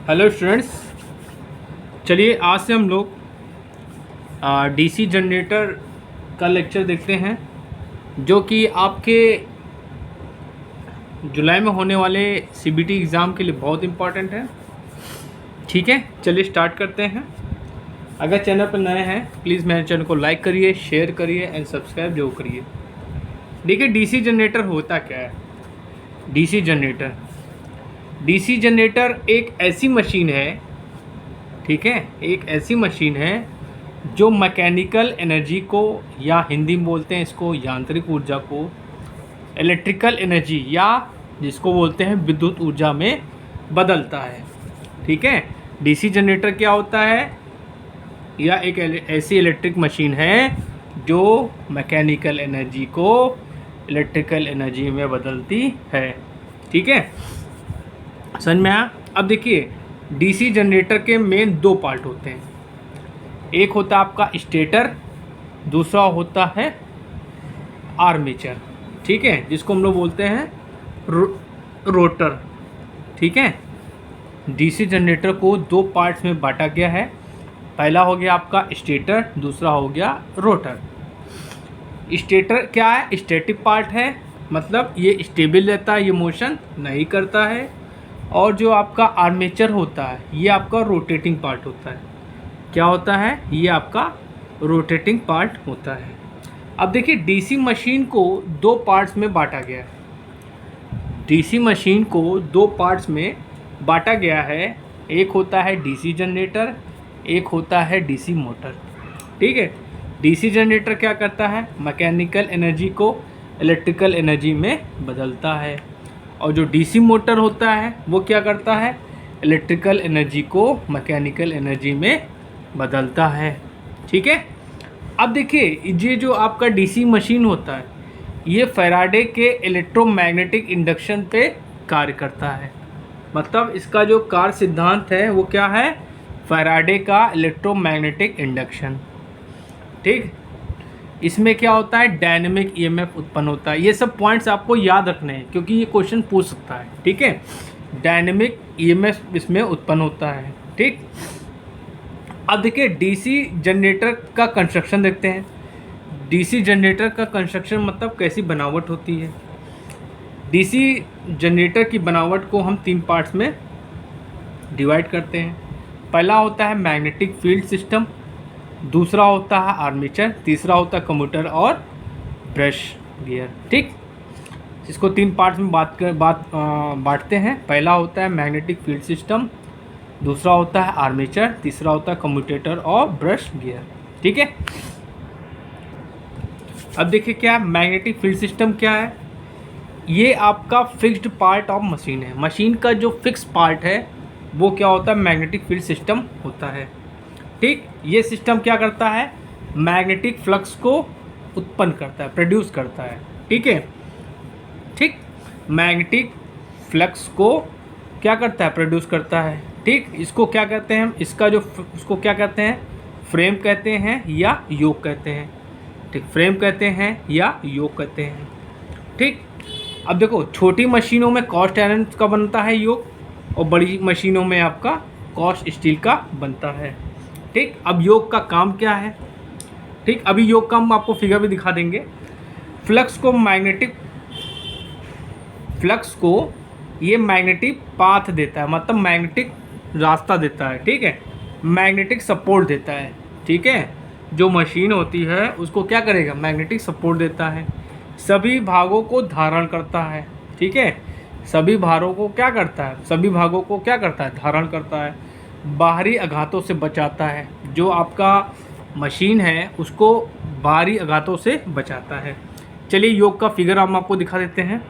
Hello students, चलिए आज से हम लोग डीसी जनरेटर का लेक्चर देखते हैं जो कि आपके जुलाई में होने वाले सीबीटी एग्ज़ाम के लिए बहुत इम्पॉर्टेंट है। ठीक है, चलिए स्टार्ट करते हैं। अगर चैनल पर नए हैं प्लीज़ मेरे चैनल को लाइक करिए, शेयर करिए एंड सब्सक्राइब जरूर करिए। देखिए डीसी जनरेटर होता क्या है। डीसी जनरेटर एक ऐसी मशीन है, ठीक है, एक ऐसी मशीन है जो मैकेनिकल एनर्जी को, या हिंदी में बोलते हैं इसको यांत्रिक ऊर्जा को, इलेक्ट्रिकल एनर्जी या जिसको बोलते हैं विद्युत ऊर्जा में बदलता है। ठीक है, डीसी जनरेटर क्या होता है? या एक ऐसी इलेक्ट्रिक मशीन है जो मैकेनिकल एनर्जी को इलेक्ट्रिकल एनर्जी में बदलती है। ठीक है, समझ में आया? अब देखिए डीसी जनरेटर के मेन दो पार्ट होते हैं। एक होता है आपका स्टेटर, दूसरा होता है आर्मेचर। ठीक है, जिसको हम लोग बोलते हैं रोटर। ठीक है, डीसी जनरेटर को दो पार्ट्स में बांटा गया है। पहला हो गया आपका स्टेटर, दूसरा हो गया रोटर। स्टेटर क्या है? स्टैटिक पार्ट है, मतलब ये स्टेबल रहता है, ये मोशन नहीं करता है। और जो आपका आर्मेचर होता है ये आपका रोटेटिंग पार्ट होता है। क्या होता है? ये आपका रोटेटिंग पार्ट होता है। अब देखिए डीसी मशीन को दो पार्ट्स में बांटा गया है। डीसी मशीन को दो पार्ट्स में बांटा गया है। एक होता है डीसी जनरेटर, एक होता है डीसी मोटर। ठीक है, डीसी जनरेटर क्या करता है? मैकेनिकल एनर्जी को इलेक्ट्रिकल एनर्जी में बदलता है। और जो डीसी मोटर होता है वो क्या करता है? इलेक्ट्रिकल एनर्जी को मैकेनिकल एनर्जी में बदलता है। ठीक है, अब देखिए ये जो आपका डीसी मशीन होता है ये फैराडे के इलेक्ट्रोमैग्नेटिक इंडक्शन पे कार्य करता है। मतलब इसका जो कार्य सिद्धांत है वो क्या है? फैराडे का इलेक्ट्रोमैग्नेटिक इंडक्शन। ठीक, इसमें क्या होता है? डायनेमिक ईएमएफ उत्पन्न होता है। ये सब पॉइंट्स आपको याद रखने हैं क्योंकि ये क्वेश्चन पूछ सकता है। ठीक है, डायनेमिक ईएमएफ इसमें उत्पन्न होता है। ठीक, अब देखिए डीसी जनरेटर का कंस्ट्रक्शन देखते हैं। डीसी जनरेटर का कंस्ट्रक्शन मतलब कैसी बनावट होती है। डीसी जनरेटर की बनावट को हम तीन पार्ट्स में डिवाइड करते हैं। पहला होता है मैग्नेटिक फील्ड सिस्टम, दूसरा होता है आर्मेचर, तीसरा होता है कम्यूटर और ब्रश गियर। ठीक, इसको तीन पार्ट्स में बांटते हैं। पहला होता है मैग्नेटिक फील्ड सिस्टम, दूसरा होता है आर्मेचर, तीसरा होता है कम्यूटेटर और ब्रश गियर। ठीक है, अब देखिए क्या मैग्नेटिक फील्ड सिस्टम क्या है। ये आपका फिक्स्ड पार्ट ऑफ मशीन है। मशीन का जो फिक्स पार्ट है वो क्या होता है? मैग्नेटिक फील्ड सिस्टम होता है। ठीक, ये सिस्टम क्या करता है? मैग्नेटिक फ्लक्स को उत्पन्न करता है, प्रोड्यूस करता है। ठीक है, ठीक, मैग्नेटिक फ्लक्स को क्या करता है? प्रोड्यूस करता है। ठीक, इसको क्या कहते हैं? इसको क्या कहते हैं? फ्रेम कहते हैं या योक कहते हैं। ठीक, फ्रेम कहते हैं या योक कहते हैं। ठीक, अब देखो छोटी मशीनों में कास्ट आयरन का बनता है योक, और बड़ी मशीनों में आपका कास्ट स्टील का बनता है। ठीक, अब योग का काम क्या है? ठीक, अभी योग का हम आपको फिगर भी दिखा देंगे। फ्लक्स को ये मैग्नेटिक पाथ देता है, मतलब मैग्नेटिक रास्ता देता है। ठीक है, मैग्नेटिक सपोर्ट देता है। ठीक है, जो मशीन होती है उसको क्या करेगा? मैग्नेटिक सपोर्ट देता है, सभी भागों को धारण करता है। ठीक है, सभी भारों को क्या करता है? सभी भागों को क्या करता है? धारण करता है, बाहरी आघातों से बचाता है। जो आपका मशीन है उसको बाहरी आघातों से बचाता है। चलिए योग का फिगर हम आपको दिखा देते हैं।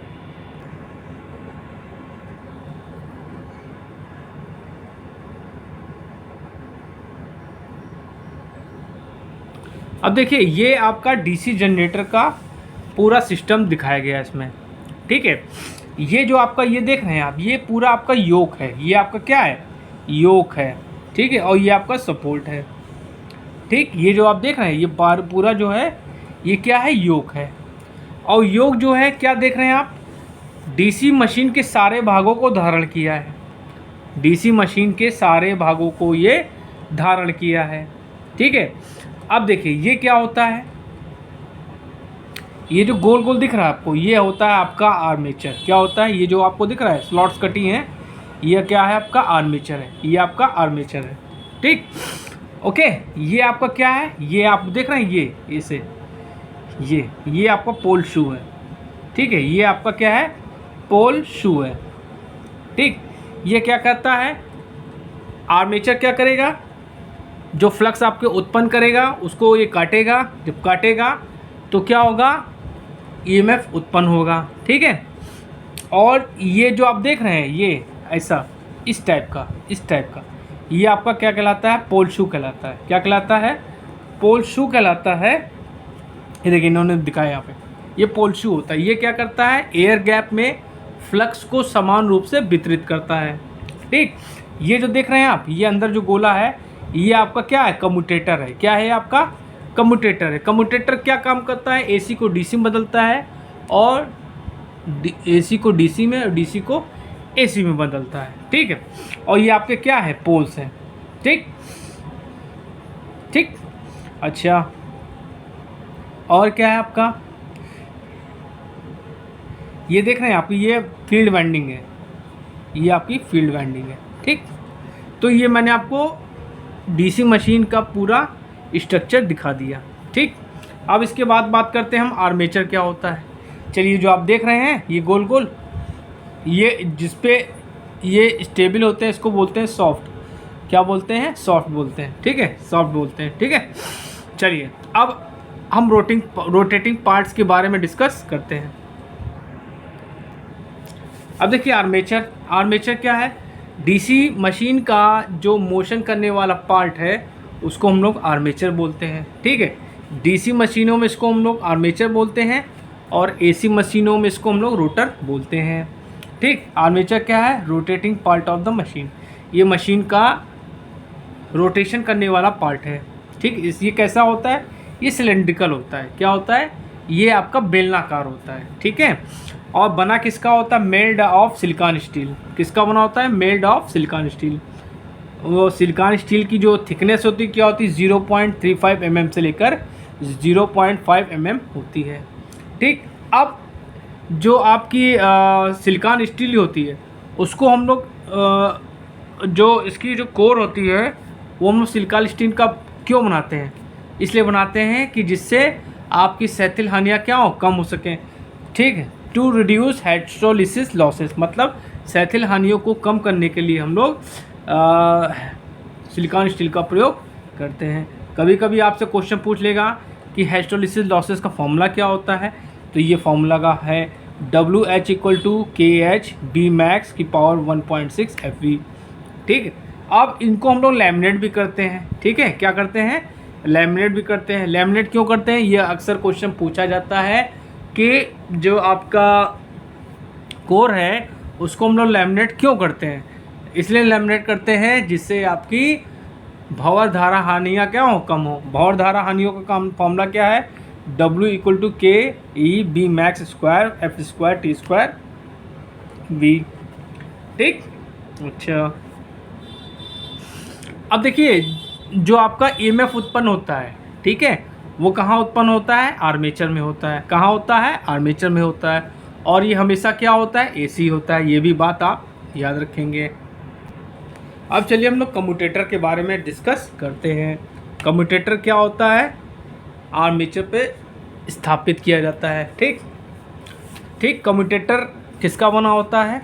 अब देखिए ये आपका डीसी जनरेटर का पूरा सिस्टम दिखाया गया है इसमें। ठीक है, ये जो आपका ये देख रहे हैं आप, ये पूरा आपका योक है। ये आपका क्या है? योक है। ठीक है, और ये आपका सपोर्ट है। ठीक, ये जो आप देख रहे हैं ये पूरा जो है ये क्या है? योक है। और योक जो है क्या देख रहे हैं आप? डीसी मशीन के सारे भागों को धारण किया है। डीसी मशीन के सारे भागों को ये धारण किया है। ठीक है, अब देखिए ये क्या होता है, ये जो गोल गोल दिख रहा है आपको, ये होता है आपका आर्मेचर। क्या होता है, ये जो आपको दिख रहा है स्लॉट्स कटी हैं, ये क्या है आपका आर्मेचर है, ये आपका आर्मेचर है। ठीक, ओके, ये आपका क्या है, ये आप देख रहे हैं, ये इसे ये आपका पोल शू है। ठीक है, ये आपका क्या है, पोल शू है। ठीक, ये क्या करता है, आर्मेचर क्या करेगा, जो फ्लक्स आपके उत्पन्न करेगा उसको ये काटेगा, जब काटेगा तो क्या होगा, ईएमएफ उत्पन्न होगा। ठीक है, और ये जो आप देख रहे हैं ये ऐसा इस टाइप का ये आपका क्या कहलाता है, पोल शू कहलाता है। क्या कहलाता है, पोल शू कहलाता है। ये देखिए इन्होंने दिखाया यहाँ पे, ये पोल शू होता है। ये क्या करता है, एयर गैप में फ्लक्स को समान रूप से वितरित करता है। ठीक, ये जो देख रहे हैं आप, ये अंदर जो गोला है, ये आपका क्या है, कम्यूटेटर है। क्या है आपका, कम्यूटेटर है। कम्यूटेटर क्या काम करता है, एसी को डीसी में बदलता है, और एसी को डीसी में और डीसी को एसी में बदलता है। ठीक है, और ये आपके क्या है, पोल्स हैं। ठीक ठीक, अच्छा, और क्या है आपका, ये देख रहे हैं आप, ये फील्ड वाइंडिंग है, ये आपकी फील्ड वाइंडिंग है। ठीक, तो ये मैंने आपको डीसी मशीन का पूरा स्ट्रक्चर दिखा दिया। ठीक, अब इसके बाद बात करते हैं हम आर्मेचर क्या होता है। चलिए, जो आप देख रहे हैं ये गोल गोल, ये जिस पे ये स्टेबल होते हैं इसको बोलते हैं सॉफ्ट। क्या बोलते हैं, सॉफ्ट बोलते हैं। ठीक है, सॉफ्ट बोलते हैं। ठीक है, चलिए अब हम रोटेटिंग पार्ट्स के बारे में डिस्कस करते हैं। अब देखिए आर्मेचर क्या है, डीसी मशीन का जो मोशन करने वाला पार्ट है उसको हम लोग आर्मेचर बोलते हैं। ठीक है, डीसी मशीनों में इसको हम लोग आर्मेचर बोलते हैं, और एसी मशीनों में इसको हम लोग रोटर बोलते हैं। ठीक, आर्मेचर क्या है, rotating part of the machine, ये मशीन का रोटेशन करने वाला पार्ट है। ठीक, ये कैसा होता है, ये सिलेंड्रिकल होता है। क्या होता है, ये आपका बेलनाकार होता है। ठीक है, और बना किसका होता है, मेल्ड ऑफ सिलिकॉन स्टील। किसका बना होता है, मेल्ड ऑफ सिलिकॉन स्टील। वो सिलिकॉन स्टील की जो थिकनेस होती है क्या होती है, 0.35 mm से लेकर 0.5 mm होती है। ठीक, अब जो आपकी सिलिकॉन स्टील होती है उसको हम लोग जो इसकी जो कोर होती है वो हम लोग सिलिकॉन स्टील का क्यों बनाते हैं, इसलिए बनाते हैं कि जिससे आपकी सैथिल हानियाँ क्या हो, कम हो सकें। ठीक है, टू रिड्यूस हाइड्रोलिसिस लॉसेस, मतलब सैथिल हानियों को कम करने के लिए हम लोग सिलिकॉन स्टील का प्रयोग करते हैं। कभी कभी आपसे क्वेश्चन पूछ लेगा कि हाइड्रोलिसिस लॉसेस का फॉर्मूला क्या होता है, तो ये फॉर्मूला का है WH = KH Bmax की पावर 1.6 FV। ठीक है, अब इनको हम लोग लैमिनेट भी करते हैं। ठीक है, क्या करते हैं, लैमिनेट भी करते हैं। लैमिनेट क्यों करते हैं, ये अक्सर क्वेश्चन पूछा जाता है कि जो आपका कोर है उसको हम लोग लैमिनेट क्यों करते हैं। इसलिए लैमिनेट करते हैं जिससे आपकी भंवर धारा हानियाँ क्या हो, कम हो। भंवर धारा हानियों का काम फॉर्मूला क्या है, W = KE Bmax square F² T² V। ठीक, अच्छा, अब देखिए जो आपका EMF उत्पन्न होता है, ठीक है, वो कहाँ उत्पन्न होता है, आर्मेचर में होता है। कहाँ होता है, आर्मेचर में होता है, और ये हमेशा क्या होता है, AC होता है। ये भी बात आप याद रखेंगे। अब चलिए हम लोग कम्यूटेटर के बारे में डिस्कस करते हैं। कम्यूटेटर क्या होता है, आर्मेचर पे स्थापित किया जाता है। ठीक ठीक, कम्यूटेटर किसका बना होता है,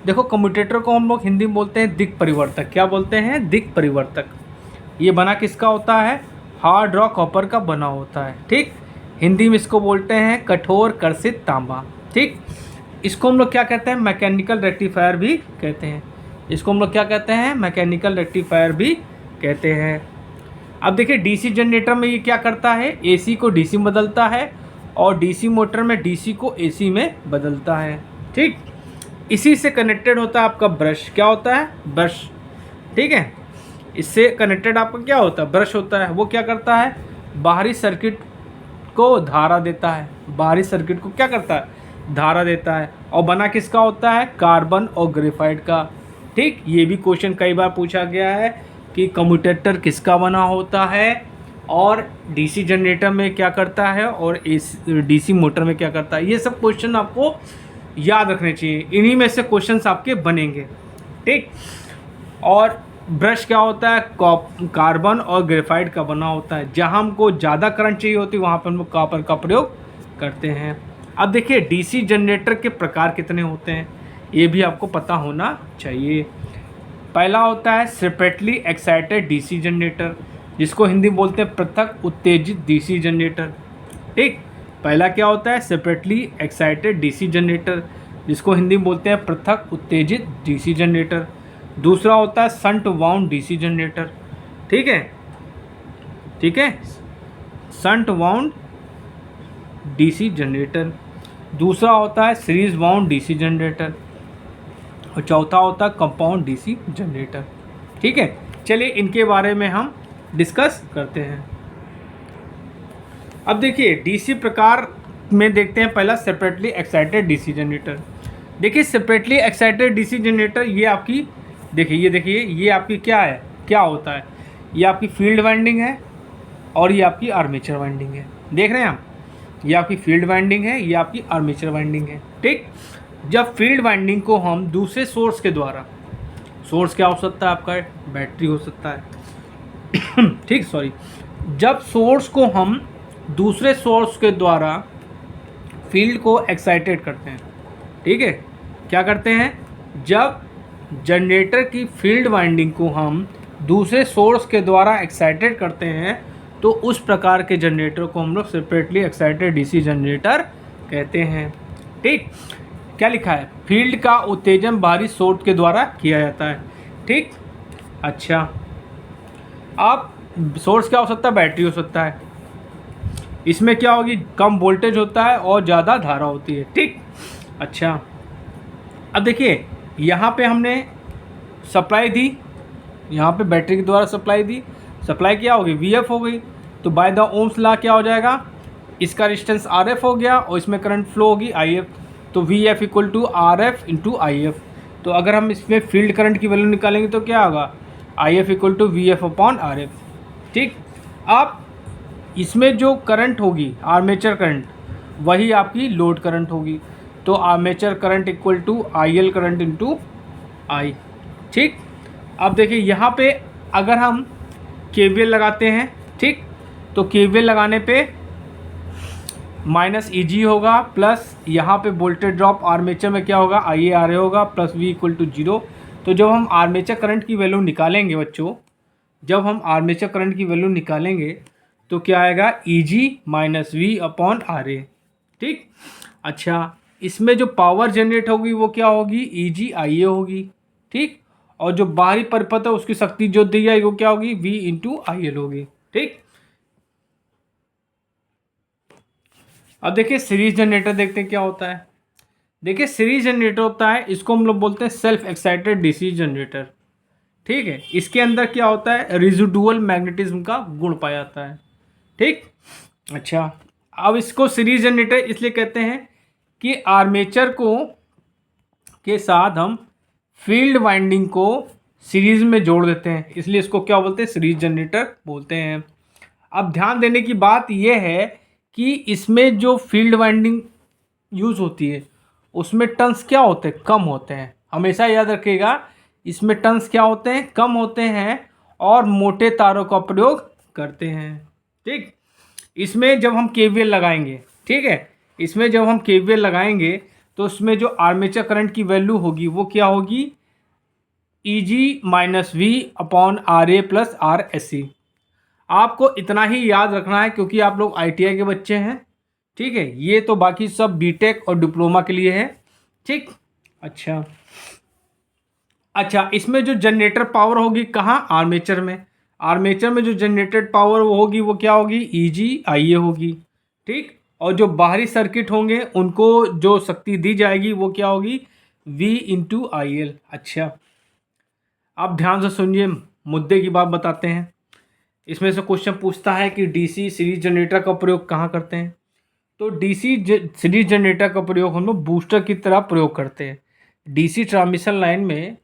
देखो कम्यूटेटर को हम लोग हिंदी में बोलते हैं दिक् परिवर्तक। क्या बोलते हैं, दिक् परिवर्तक। ये बना किसका होता है, हार्ड रॉक कॉपर का बना होता है। ठीक, हिंदी में इसको बोलते हैं कठोर कर्षित तांबा। ठीक, इसको हम लोग क्या कहते हैं, मैकेनिकल रेक्टिफायर भी कहते हैं। इसको हम लोग क्या कहते हैं, मैकेनिकल रेक्टिफायर भी कहते हैं। अब देखिए डीसी जनरेटर में ये क्या करता है, एसी को डीसी में बदलता है, और डीसी मोटर में डीसी को एसी में बदलता है। ठीक, इसी से कनेक्टेड होता है आपका ब्रश। क्या होता है, ब्रश। ठीक है, इससे कनेक्टेड आपका क्या होता है, ब्रश होता है। वो क्या करता है, बाहरी सर्किट को धारा देता है। बाहरी सर्किट को क्या करता है, धारा देता है। और बना किसका होता है, कार्बन और ग्रेफाइट का। ठीक, ये भी क्वेश्चन कई बार पूछा गया है कि कम्यूटेटर किसका बना होता है और डीसी जनरेटर में क्या करता है और डीसी मोटर में क्या करता है। ये सब क्वेश्चन आपको याद रखने चाहिए, इन्हीं में से क्वेश्चंस आपके बनेंगे। ठीक, और ब्रश क्या होता है, कार्बन और ग्रेफाइट का बना होता है। जहां हमको ज़्यादा करंट चाहिए होती है वहाँ पर हम लोग कॉपर का प्रयोग करते हैं। अब देखिए डीसी जनरेटर के प्रकार कितने होते हैं, ये भी आपको पता होना चाहिए। पहला होता है सेपरेटली एक्साइटेड डीसी जनरेटर, जिसको हिंदी में बोलते हैं पृथक उत्तेजित डीसी जनरेटर। ठीक, पहला क्या होता है, सेपरेटली एक्साइटेड डीसी जनरेटर, जिसको हिंदी में बोलते हैं पृथक उत्तेजित डीसी जनरेटर। दूसरा होता है शंट वाउंड डीसी जनरेटर। ठीक है, ठीक है, शंट वाउंड डीसी जनरेटर। दूसरा होता है सीरीज वाउंड डीसी जनरेटर और चौथा होता है कंपाउंड डीसी जनरेटर। ठीक है, चलिए इनके बारे में हम डिस्कस करते हैं। अब देखिए डीसी प्रकार में देखते हैं, पहला सेपरेटली एक्साइटेड डीसी जनरेटर। देखिए सेपरेटली एक्साइटेड डीसी जनरेटर ये आपकी, देखिए ये आपकी क्या है, क्या होता है, ये आपकी फील्ड वाइंडिंग है और ये आपकी आर्मेचर वाइंडिंग है। देख रहे हैं आप, ये आपकी फील्ड वाइंडिंग है, ये आपकी आर्मेचर वाइंडिंग है। ठीक, जब फील्ड वाइंडिंग को हम दूसरे सोर्स के द्वारा, सोर्स क्या हो सकता है आपका, बैटरी हो सकता है ठीक, सॉरी, जब सोर्स को हम दूसरे सोर्स के द्वारा फील्ड को एक्साइटेड करते हैं, ठीक है, क्या करते हैं, जब जनरेटर की फील्ड वाइंडिंग को हम दूसरे सोर्स के द्वारा एक्साइटेड करते हैं तो उस प्रकार के जनरेटर को हम लोग सेपरेटली एक्साइटेड डीसी जनरेटर कहते हैं। ठीक, क्या लिखा है, फील्ड का उत्तेजन बाहरी सोर्स के द्वारा किया जाता है। ठीक, अच्छा, अब सोर्स क्या हो सकता है, बैटरी हो सकता है, इसमें क्या होगी, कम वोल्टेज होता है और ज़्यादा धारा होती है। ठीक, अच्छा, अब देखिए यहाँ पे हमने सप्लाई दी, यहाँ पे बैटरी के द्वारा सप्लाई दी, सप्लाई क्या होगी, वीएफ हो गई, तो बाय द ओम्स लॉ क्या हो जाएगा, इसका रेजिस्टेंस आरएफ हो गया और इसमें करंट फ्लो होगी आईएफ, तो VF equal to RF into IF. तो अगर हम इसमें फील्ड करंट की वैल्यू निकालेंगे तो क्या होगा, IF equal to VF upon RF. ठीक, अब इसमें जो करंट होगी आर्मेचर करंट, वही आपकी लोड करंट होगी, तो armature current equal to IL current into I. ठीक, अब देखिए यहाँ पे अगर हम केवीएल लगाते हैं, ठीक, तो केवीएल लगाने पे माइनस ईजी होगा प्लस यहाँ पे वोल्टेज ड्रॉप आर्मेचर में क्या होगा, आई ए आर ए होगा प्लस वी इक्वल टू 0। तो जब हम आर्मेचर करंट की वैल्यू निकालेंगे बच्चों, जब हम आर्मेचर करंट की वैल्यू निकालेंगे तो क्या आएगा, EG minus V upon R A. ठीक, अच्छा, इसमें जो पावर जनरेट होगी वो क्या होगी, ईजी आई ए होगी। ठीक, और जो बाहरी परिपथ है उसकी शक्ति जो दी जाएगी वो क्या होगी, वी इंटू आई एल होगी। ठीक, अब देखिए सीरीज जनरेटर देखते हैं क्या होता है। देखिए सीरीज जनरेटर होता है, इसको हम लोग बोलते हैं सेल्फ एक्साइटेड डीसी जनरेटर। ठीक है, इसके अंदर क्या होता है, रेजिडुअल मैग्नेटिज्म का गुण पाया जाता है। ठीक, अच्छा, अब इसको सीरीज जनरेटर इसलिए कहते हैं कि आर्मेचर को के साथ हम फील्ड वाइंडिंग को सीरीज में जोड़ देते हैं, इसलिए इसको क्या बोलते हैं, सीरीज जनरेटर बोलते हैं। अब ध्यान देने की बात यह है कि इसमें जो फील्ड वाइंडिंग यूज़ होती है उसमें टर्न्स क्या होते हैं, कम होते हैं। हमेशा याद रखिएगा, इसमें टर्न्स क्या होते हैं, कम होते हैं और मोटे तारों का प्रयोग करते हैं। ठीक, इसमें जब हम केवीएल लगाएंगे, ठीक है, इसमें जब हम केवीएल लगाएंगे तो उसमें जो आर्मेचर करंट की वैल्यू होगी वो क्या होगी, EG minus V upon R A plus R S C. आपको इतना ही याद रखना है क्योंकि आप लोग आईटीआई के बच्चे हैं। ठीक है, ये तो बाकी सब बीटेक और डिप्लोमा के लिए है। ठीक, अच्छा, अच्छा, इसमें जो जनरेटर पावर होगी कहाँ, आर्मेचर में, आर्मेचर में जो जनरेटेड पावर होगी वो क्या होगी, ईजी आई ए होगी। ठीक, और जो बाहरी सर्किट होंगे उनको जो शक्ति दी जाएगी वो क्या होगी, वी इंटू आई एल। अच्छा, आप ध्यान से सुनिए, मुद्दे की बात बताते हैं। इसमें से क्वेश्चन पूछता है कि डीसी सीरीज जनरेटर का प्रयोग कहाँ करते हैं, तो डीसी सीरीज जनरेटर का प्रयोग हम लोग बूस्टर की तरह प्रयोग करते हैं। डीसी ट्रांसमिशन लाइन में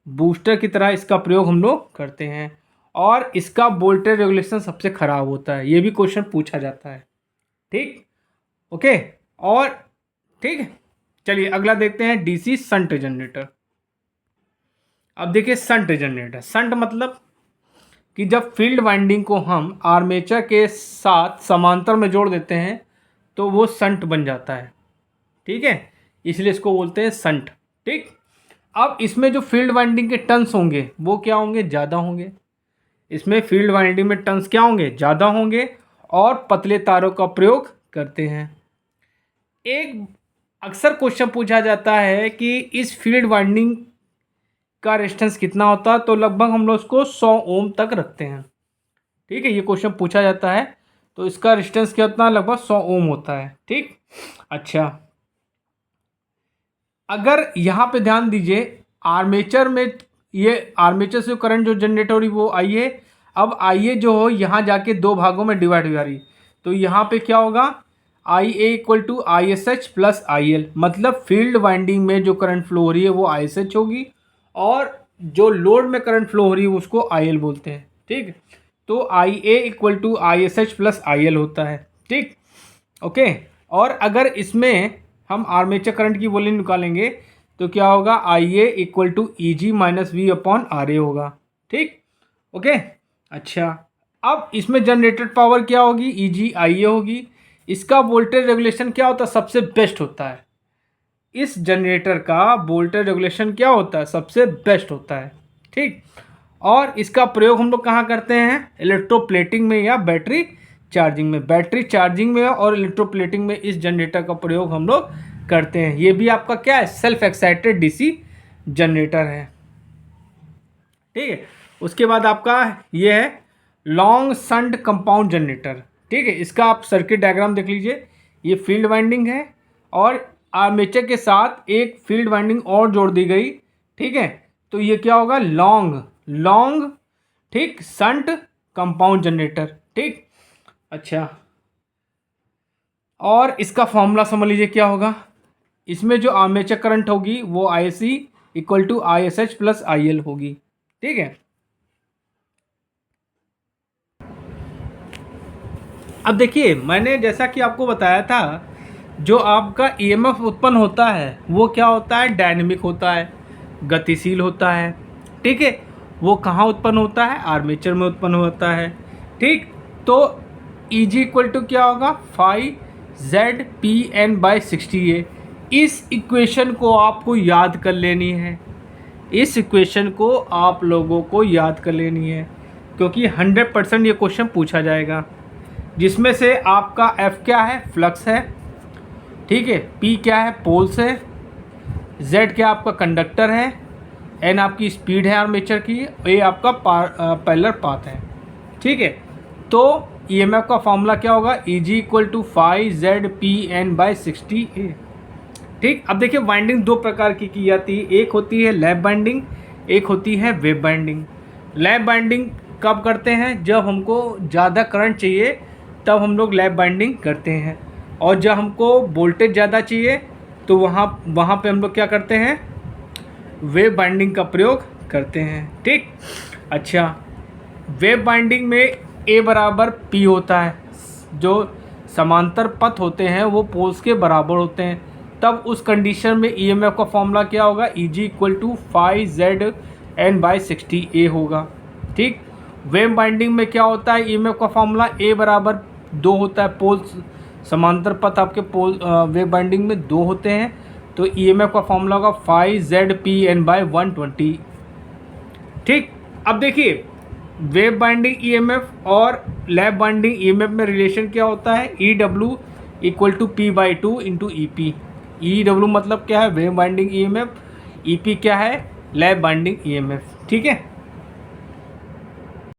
बूस्टर की तरह इसका प्रयोग हम लोग करते हैं, और इसका वोल्टेज रेगुलेशन सबसे ख़राब होता है। ये भी क्वेश्चन पूछा जाता है। ठीक, ओके। और ठीक है, चलिए अगला देखते हैं डीसी शंट जनरेटर। अब देखिए शंट जनरेटर, शंट मतलब कि जब फील्ड वाइंडिंग को हम आर्मेचर के साथ समांतर में जोड़ देते हैं तो वो शंट बन जाता है। ठीक है, इसलिए इसको बोलते हैं शंट। ठीक, अब इसमें जो फील्ड वाइंडिंग के टर्न्स होंगे वो क्या होंगे, ज़्यादा होंगे। इसमें फील्ड वाइंडिंग में टर्न्स क्या होंगे, ज़्यादा होंगे, और पतले तारों का प्रयोग करते हैं। एक अक्सर क्वेश्चन पूछा जाता है कि इस फील्ड वाइंडिंग का रेजिस्टेंस कितना होता है, तो लगभग हम लोग उसको 100 ओम तक रखते हैं। ठीक है, ये क्वेश्चन पूछा जाता है, तो इसका रेजिस्टेंस क्या होता है, लगभग 100 ओम होता है। ठीक, अच्छा, अगर यहाँ पे ध्यान दीजिए आर्मेचर में, ये आर्मेचर से करंट जो जनरेट हो रही वो आई है। अब आई ए जो हो यहाँ जाके दो भागों में डिवाइड हो जा रही, तो यहाँ पे क्या होगा, I A equal to I S H plus I L, मतलब फील्ड वाइंडिंग में जो करंट फ्लो हो रही है वो आई एस एच होगी, और जो लोड में करंट फ्लो हो रही है उसको आई एल बोलते हैं। ठीक, तो I A equal to I S H plus I L होता है। ठीक, ओके। और अगर इसमें हम आर्मेचर करंट की वैल्यू निकालेंगे तो क्या होगा, I A equal to E G minus V upon R A होगा। ठीक, ओके। अच्छा, अब इसमें जनरेटेड पावर क्या होगी, ई जी आई ए होगी। इसका वोल्टेज रेगुलेशन क्या होता है, सबसे बेस्ट होता है। इस जनरेटर का वोल्टेज रेगुलेशन क्या होता है, सबसे बेस्ट होता है। ठीक, और इसका प्रयोग हम लोग कहाँ करते हैं, इलेक्ट्रोप्लेटिंग में या बैटरी चार्जिंग में। बैटरी चार्जिंग में और इलेक्ट्रोप्लेटिंग में इस जनरेटर का प्रयोग हम लोग करते हैं। ये भी आपका क्या है, सेल्फ एक्साइटेड डीसी जनरेटर है। ठीक है, उसके बाद आपका ये है लॉन्ग शंट कंपाउंड जनरेटर। ठीक है, इसका आप सर्किट डायग्राम देख लीजिए। ये फील्ड वाइंडिंग है और आर्मेचर के साथ एक फील्ड वाइंडिंग और जोड़ दी गई। ठीक है, तो ये क्या होगा, लॉन्ग ठीक शंट कंपाउंड जनरेटर। ठीक, अच्छा, और इसका फॉर्मूला समझ लीजिए क्या होगा। इसमें जो आर्मेचर करंट होगी वो I C equal to I S H plus I L होगी। ठीक है, अब देखिए मैंने जैसा कि आपको बताया था, जो आपका ईएमएफ उत्पन्न होता है वो क्या होता है, डायनेमिक होता है, गतिशील होता है। ठीक है, वो कहाँ उत्पन्न होता है, आर्मेचर में उत्पन्न होता है। ठीक, तो ई जी इक्वल टू क्या होगा, 5ZPN/60A। इस इक्वेशन को आपको याद कर लेनी है, इस इक्वेशन को आप लोगों को याद कर लेनी है, क्योंकि 100% ये क्वेश्चन पूछा जाएगा। जिसमें से आपका F क्या है, फ्लक्स है। ठीक है, P क्या है, पोल्स है। Z क्या आपका कंडक्टर है। N आपकी स्पीड है आर्मेचर की। A आपका पैरेलल पाथ है। ठीक है, तो EMF का फॉर्मूला क्या होगा, Eg इक्वल टू 5ZPN/60A। ठीक, अब देखिए वाइंडिंग दो प्रकार की जाती है, एक होती है लैप बाइंडिंग, एक होती है वेव बाइंडिंग। लैप बाइंडिंग कब करते हैं, जब हमको ज़्यादा करंट चाहिए तब हम लोग लैप बाइंडिंग करते हैं, और जब हमको वोल्टेज ज़्यादा चाहिए तो वहाँ पे हम लोग क्या करते हैं, वेव बाइंडिंग का प्रयोग करते हैं। ठीक, अच्छा, वेव बाइंडिंग में A बराबर P होता है। जो समांतर पथ होते हैं वो पोल्स के बराबर होते हैं, तब उस कंडीशन में EMF का फॉर्मूला क्या होगा, Eg इक्वल टू 5ZN/60A होगा। ठीक, वेव बाइंडिंग में क्या होता है, EMF का फॉर्मूला A बराबर 2 होता है। पोल्स समांतर पथ आपके पोल वेव बाइंडिंग में 2 होते हैं, तो EMF का फॉर्मूला होगा 5ZPN/120। ठीक, अब देखिए वेव बाइंडिंग EMF और लैप बाइंडिंग EMF में रिलेशन क्या होता है, EW equal to P/2 into EP। EW मतलब क्या है, वेव बाइंडिंग EMF, EP क्या है, लैप बाइंडिंग EMF। ठीक है,